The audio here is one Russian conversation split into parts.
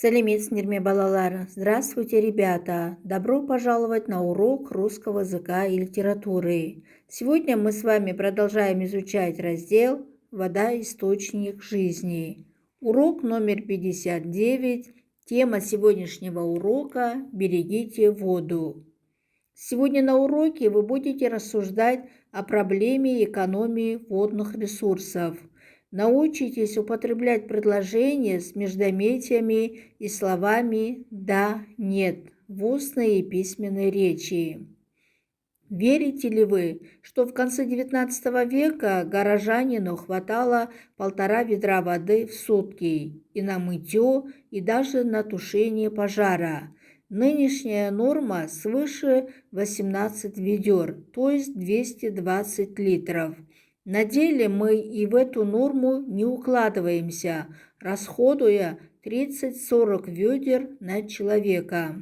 Салимец Нирме Балалар. Здравствуйте, ребята! Добро пожаловать на урок русского языка и литературы. Сегодня мы с вами продолжаем изучать раздел «Вода – источник жизни». Урок номер 59. Тема сегодняшнего урока – «Берегите воду». Сегодня на уроке вы будете рассуждать о проблеме экономии водных ресурсов. Научитесь употреблять предложения с междометиями и словами «да», «нет» в устной и письменной речи. Верите ли вы, что в конце XIX века горожанину хватало 1,5 ведра воды в сутки и на мытье, и даже на тушение пожара? Нынешняя норма свыше 18 ведер, то есть 220 литров. На деле мы и в эту норму не укладываемся, расходуя 30-40 ведер на человека.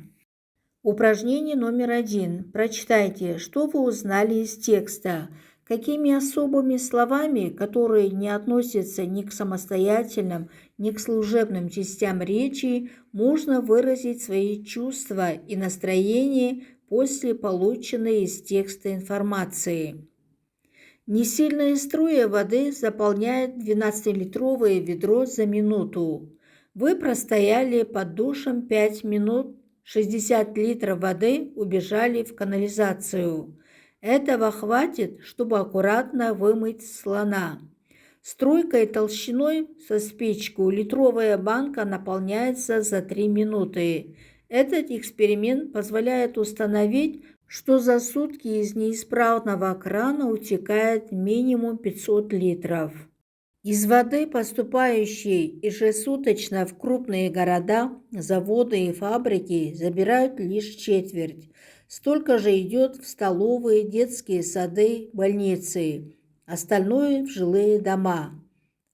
Упражнение номер 1. Прочитайте, что вы узнали из текста. Какими особыми словами, которые не относятся ни к самостоятельным, ни к служебным частям речи, можно выразить свои чувства и настроение после полученной из текста информации? Несильная струя воды заполняет 12-литровое ведро за минуту. Вы простояли под душем 5 минут, 60 литров воды убежали в канализацию. Этого хватит, чтобы аккуратно вымыть слона. Струйкой толщиной со спичку литровая банка наполняется за 3 минуты. Этот эксперимент позволяет установить, что за сутки из неисправного крана утекает минимум 500 литров. Из воды, поступающей ежесуточно в крупные города, заводы и фабрики, забирают лишь четверть. Столько же идет в столовые, детские сады, больницы, остальное в жилые дома.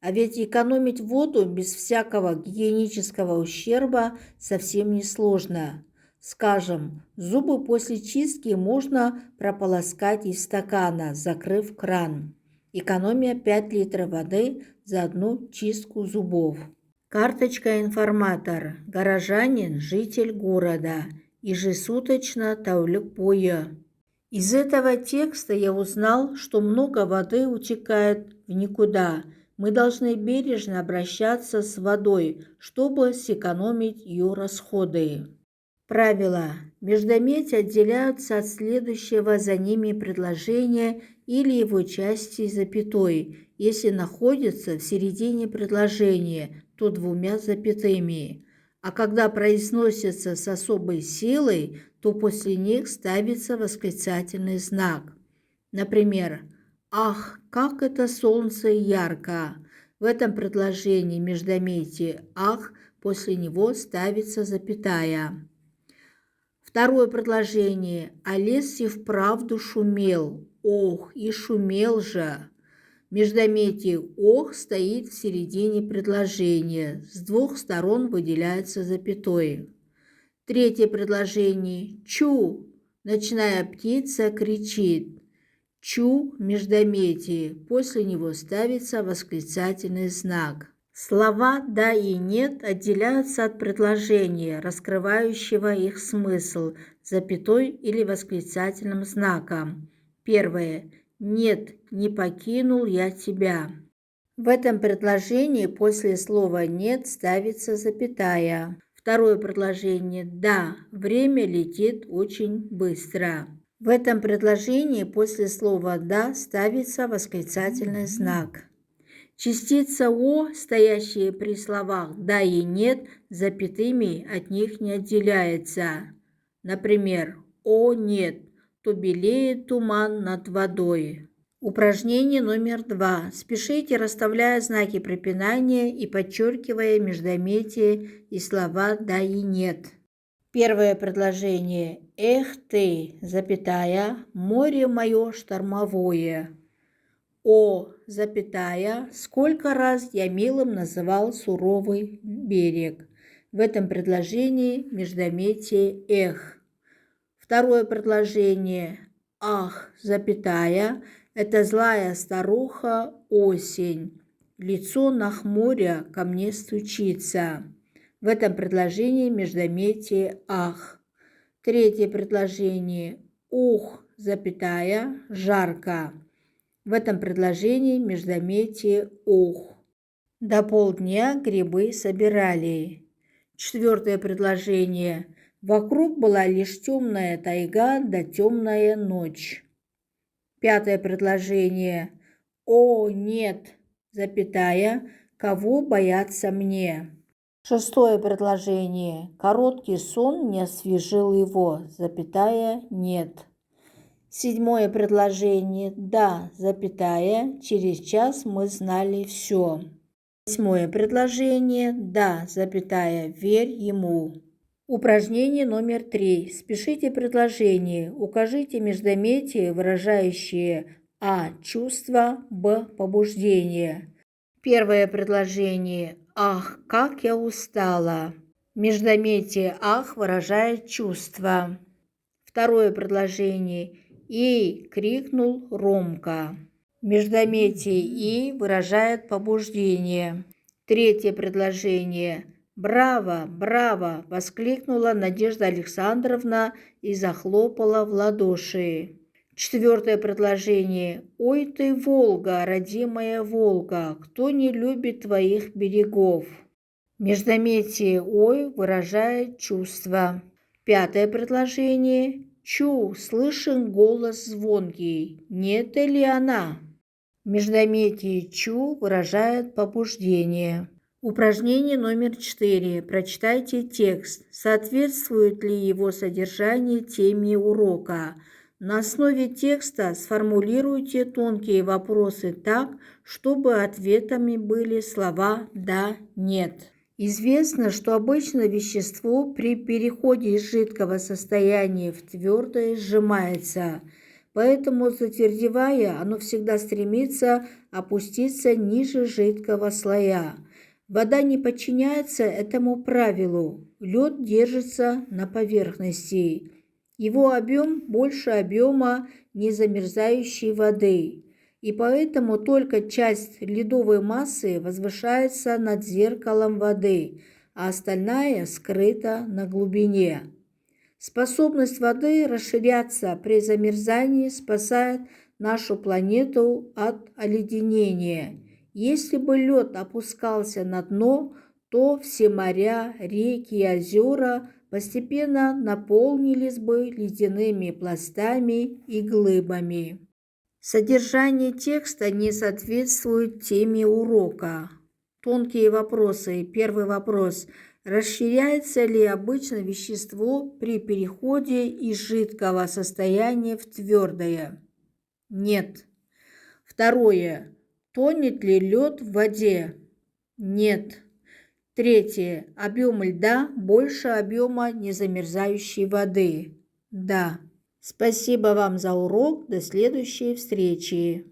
А ведь экономить воду без всякого гигиенического ущерба совсем несложно. Скажем, зубы после чистки можно прополоскать из стакана, закрыв кран. Экономия 5 литров воды за одну чистку зубов. Карточка информатор. Горожанин, житель города. Ежесуточно тәулік бойы. Из этого текста я узнал, что много воды утекает в никуда. Мы должны бережно обращаться с водой, чтобы сэкономить ее расходы. Правила. Междометия отделяются от следующего за ними предложения или его части запятой. Если находятся в середине предложения, то 2 запятыми. А когда произносятся с особой силой, то после них ставится восклицательный знак. Например, «Ах, как это солнце ярко!» В этом предложении междометие «ах», после него ставится запятая. Второе предложение. А лес и вправду шумел. Ох, и шумел же. Междометие «ох» стоит в середине предложения. С 2 сторон выделяется запятой. Третье предложение. Чу. Ночная птица кричит. Чу – междометие. После него ставится восклицательный знак. Слова «да» и «нет» отделяются от предложения, раскрывающего их смысл, запятой или восклицательным знаком. Первое. «Нет, не покинул я тебя». В этом предложении после слова «нет» ставится запятая. Второе предложение «да, время летит очень быстро». В этом предложении после слова «да» ставится восклицательный знак. Частица «о», стоящая при словах «да» и «нет», запятыми от них не отделяется. Например, «о нет, то белеет туман над водой». Упражнение номер 2. Спешите, расставляя знаки препинания и подчеркивая междометия и слова «да» и «нет». Первое предложение. «Эх ты, запятая, море мое штормовое». О, запятая, сколько раз я милым называл суровый берег. В этом предложении междометие «эх». Второе предложение. Ах, запятая, это злая старуха осень. Лицо нахмуря ко мне стучится. В этом предложении междометие «ах». Третье предложение «ух, запятая, жарко». В этом предложении междометие «ух». До полдня грибы собирали. Четвертое предложение. Вокруг была лишь темная тайга да темная ночь. Пятое предложение. О, нет, запятая, кого бояться мне. Шестое предложение. Короткий сон не освежил его, запятая, нет. Седьмое предложение. Да, запятая, через час мы знали все. Восьмое предложение. Да, запятая, верь ему. Упражнение номер 3. Спишите предложение. Укажите междометие, выражающее а. Чувство, б. Побуждение. Первое предложение. Ах, как я устала. Междометие ах выражает чувство. Второе предложение. И крикнул Ромка. Междометие «и» выражает побуждение. Третье предложение. «Браво! Браво!» – воскликнула Надежда Александровна и захлопала в ладоши. Четвертое предложение. «Ой ты, Волга, родимая Волга, кто не любит твоих берегов?» Междометие «ой» выражает чувство. Пятое предложение. «Чу, слышен голос звонкий, не это ли она?» Междометие «чу» выражает побуждение. Упражнение номер 4. Прочитайте текст. Соответствует ли его содержание теме урока? На основе текста сформулируйте тонкие вопросы так, чтобы ответами были слова «да», «нет». Известно, что обычно вещество при переходе из жидкого состояния в твердое сжимается, поэтому, затвердевая, оно всегда стремится опуститься ниже жидкого слоя. Вода не подчиняется этому правилу. Лед держится на поверхности. Его объем больше объема незамерзающей воды, и поэтому только часть ледовой массы возвышается над зеркалом воды, а остальная скрыта на глубине. Способность воды расширяться при замерзании спасает нашу планету от оледенения. Если бы лед опускался на дно, то все моря, реки и озера постепенно наполнились бы ледяными пластами и глыбами. Содержание текста не соответствует теме урока. Тонкие вопросы. Первый вопрос. Расширяется ли обычно вещество при переходе из жидкого состояния в твердое? Нет. Второе. Тонет ли лед в воде? Нет. Третье. Объем льда больше объема незамерзающей воды? Да. Спасибо вам за урок. До следующей встречи.